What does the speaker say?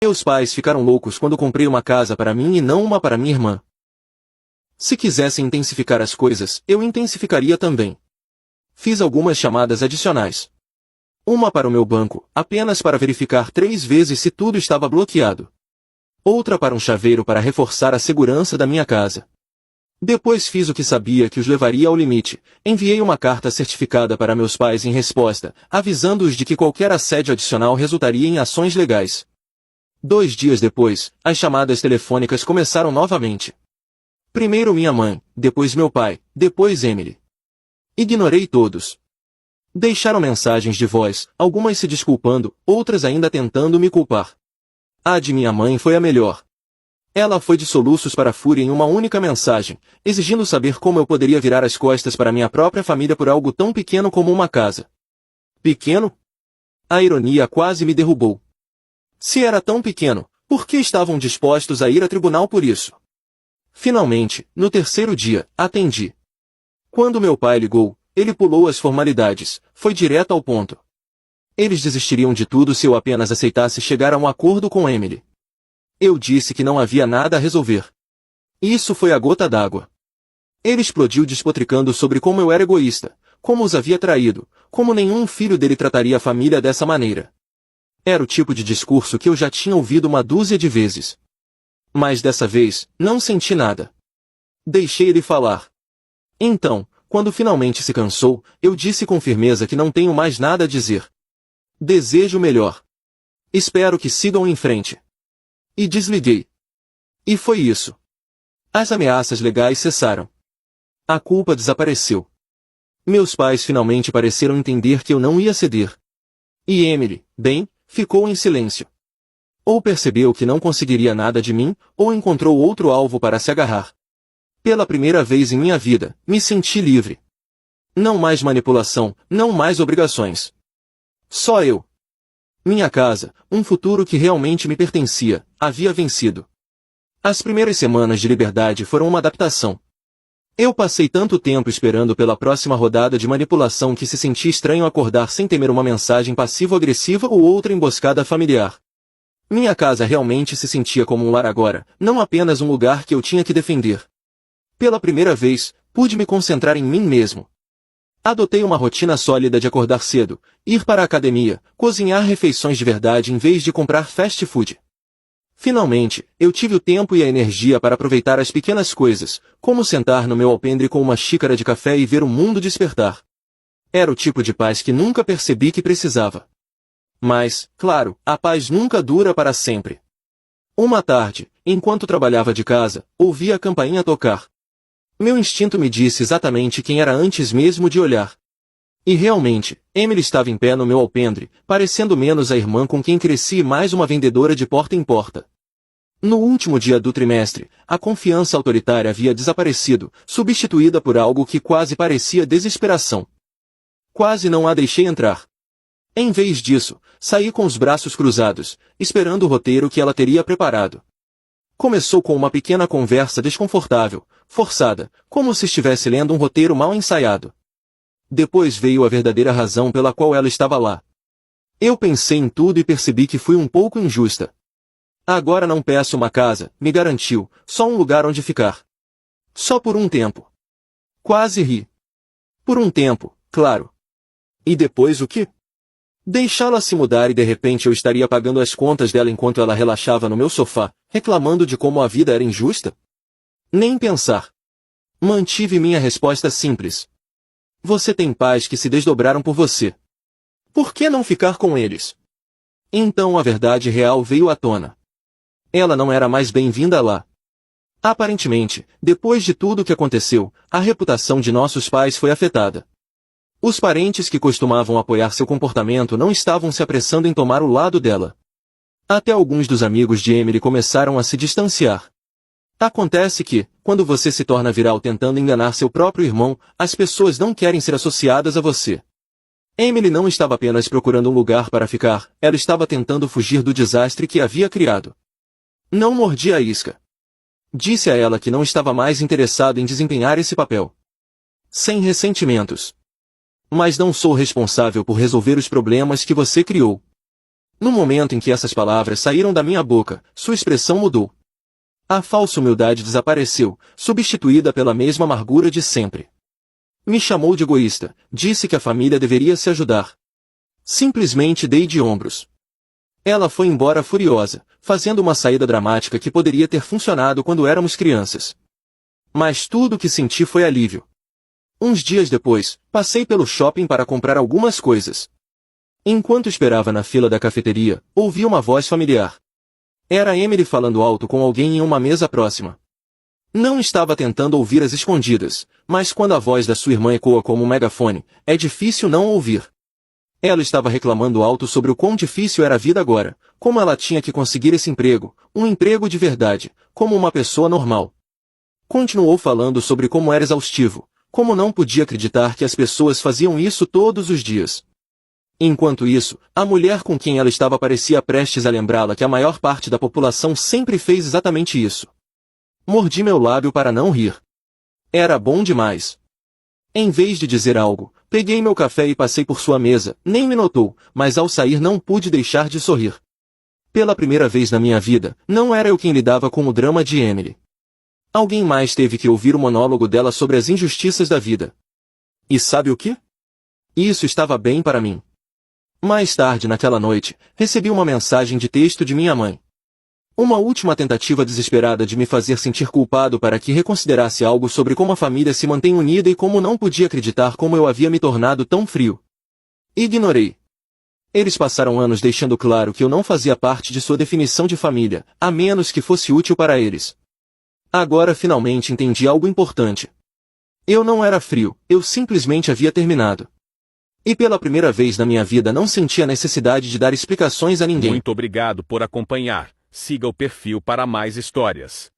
Meus pais ficaram loucos quando comprei uma casa para mim e não uma para minha irmã. Se quisessem intensificar as coisas, eu intensificaria também. Fiz algumas chamadas adicionais. Uma para o meu banco, apenas para verificar 3 vezes se tudo estava bloqueado. Outra para um chaveiro para reforçar a segurança da minha casa. Depois fiz o que sabia que os levaria ao limite. Enviei uma carta certificada para meus pais em resposta, avisando-os de que qualquer assédio adicional resultaria em ações legais. 2 dias depois, as chamadas telefônicas começaram novamente. Primeiro minha mãe, depois meu pai, depois Emily. Ignorei todos. Deixaram mensagens de voz, algumas se desculpando, outras ainda tentando me culpar. A de minha mãe foi a melhor. Ela foi de soluços para a fúria em uma única mensagem, exigindo saber como eu poderia virar as costas para minha própria família por algo tão pequeno como uma casa. Pequeno? A ironia quase me derrubou. Se era tão pequeno, por que estavam dispostos a ir a tribunal por isso? Finalmente, no terceiro dia, atendi. Quando meu pai ligou, ele pulou as formalidades, foi direto ao ponto. Eles desistiriam de tudo se eu apenas aceitasse chegar a um acordo com Emily. Eu disse que não havia nada a resolver. Isso foi a gota d'água. Ele explodiu despotricando sobre como eu era egoísta, como os havia traído, como nenhum filho dele trataria a família dessa maneira. Era o tipo de discurso que eu já tinha ouvido uma dúzia de vezes. Mas dessa vez, não senti nada. Deixei ele falar. Então, quando finalmente se cansou, eu disse com firmeza que não tenho mais nada a dizer. Desejo o melhor. Espero que sigam em frente. E desliguei. E foi isso. As ameaças legais cessaram. A culpa desapareceu. Meus pais finalmente pareceram entender que eu não ia ceder. E Emily, bem, ficou em silêncio. Ou percebeu que não conseguiria nada de mim, ou encontrou outro alvo para se agarrar. Pela primeira vez em minha vida, me senti livre. Não mais manipulação, não mais obrigações. Só eu. Minha casa, um futuro que realmente me pertencia, havia vencido. As primeiras semanas de liberdade foram uma adaptação. Eu passei tanto tempo esperando pela próxima rodada de manipulação que se senti estranho acordar sem temer uma mensagem passivo-agressiva ou outra emboscada familiar. Minha casa realmente se sentia como um lar agora, não apenas um lugar que eu tinha que defender. Pela primeira vez, pude me concentrar em mim mesmo. Adotei uma rotina sólida de acordar cedo, ir para a academia, cozinhar refeições de verdade em vez de comprar fast food. Finalmente, eu tive o tempo e a energia para aproveitar as pequenas coisas, como sentar no meu alpendre com uma xícara de café e ver o mundo despertar. Era o tipo de paz que nunca percebi que precisava. Mas, claro, a paz nunca dura para sempre. Uma tarde, enquanto trabalhava de casa, ouvi a campainha tocar. Meu instinto me disse exatamente quem era antes mesmo de olhar. E realmente, Emily estava em pé no meu alpendre, parecendo menos a irmã com quem cresci e mais uma vendedora de porta em porta. No último dia do trimestre, a confiança autoritária havia desaparecido, substituída por algo que quase parecia desesperação. Quase não a deixei entrar. Em vez disso, saí com os braços cruzados, esperando o roteiro que ela teria preparado. Começou com uma pequena conversa desconfortável, forçada, como se estivesse lendo um roteiro mal ensaiado. Depois veio a verdadeira razão pela qual ela estava lá. Eu pensei em tudo e percebi que fui um pouco injusta. Agora não peço uma casa, me garantiu, só um lugar onde ficar. Só por um tempo. Quase ri. Por um tempo, claro. E depois o quê? Deixá-la se mudar e de repente eu estaria pagando as contas dela enquanto ela relaxava no meu sofá, reclamando de como a vida era injusta? Nem pensar. Mantive minha resposta simples. Você tem pais que se desdobraram por você. Por que não ficar com eles? Então a verdade real veio à tona. Ela não era mais bem-vinda lá. Aparentemente, depois de tudo o que aconteceu, a reputação de nossos pais foi afetada. Os parentes que costumavam apoiar seu comportamento não estavam se apressando em tomar o lado dela. Até alguns dos amigos de Emily começaram a se distanciar. Acontece que, quando você se torna viral tentando enganar seu próprio irmão, as pessoas não querem ser associadas a você. Emily não estava apenas procurando um lugar para ficar, ela estava tentando fugir do desastre que havia criado. Não mordi a isca. Disse a ela que não estava mais interessado em desempenhar esse papel. Sem ressentimentos. Mas não sou responsável por resolver os problemas que você criou. No momento em que essas palavras saíram da minha boca, sua expressão mudou. A falsa humildade desapareceu, substituída pela mesma amargura de sempre. Me chamou de egoísta, disse que a família deveria se ajudar. Simplesmente dei de ombros. Ela foi embora furiosa, fazendo uma saída dramática que poderia ter funcionado quando éramos crianças. Mas tudo o que senti foi alívio. Uns dias depois, passei pelo shopping para comprar algumas coisas. Enquanto esperava na fila da cafeteria, ouvi uma voz familiar. Era Emily falando alto com alguém em uma mesa próxima. Não estava tentando ouvir às escondidas, mas quando a voz da sua irmã ecoa como um megafone, é difícil não ouvir. Ela estava reclamando alto sobre o quão difícil era a vida agora, como ela tinha que conseguir esse emprego, um emprego de verdade, como uma pessoa normal. Continuou falando sobre como era exaustivo, como não podia acreditar que as pessoas faziam isso todos os dias. Enquanto isso, a mulher com quem ela estava parecia prestes a lembrá-la que a maior parte da população sempre fez exatamente isso. Mordi meu lábio para não rir. Era bom demais. Em vez de dizer algo, peguei meu café e passei por sua mesa, nem me notou, mas ao sair não pude deixar de sorrir. Pela primeira vez na minha vida, não era eu quem lidava com o drama de Emily. Alguém mais teve que ouvir o monólogo dela sobre as injustiças da vida. E sabe o que? Isso estava bem para mim. Mais tarde naquela noite, recebi uma mensagem de texto de minha mãe. Uma última tentativa desesperada de me fazer sentir culpado para que reconsiderasse algo sobre como a família se mantém unida e como não podia acreditar como eu havia me tornado tão frio. Ignorei. Eles passaram anos deixando claro que eu não fazia parte de sua definição de família, a menos que fosse útil para eles. Agora finalmente entendi algo importante. Eu não era frio, eu simplesmente havia terminado. E pela primeira vez na minha vida não senti a necessidade de dar explicações a ninguém. Muito obrigado por acompanhar. Siga o perfil para mais histórias.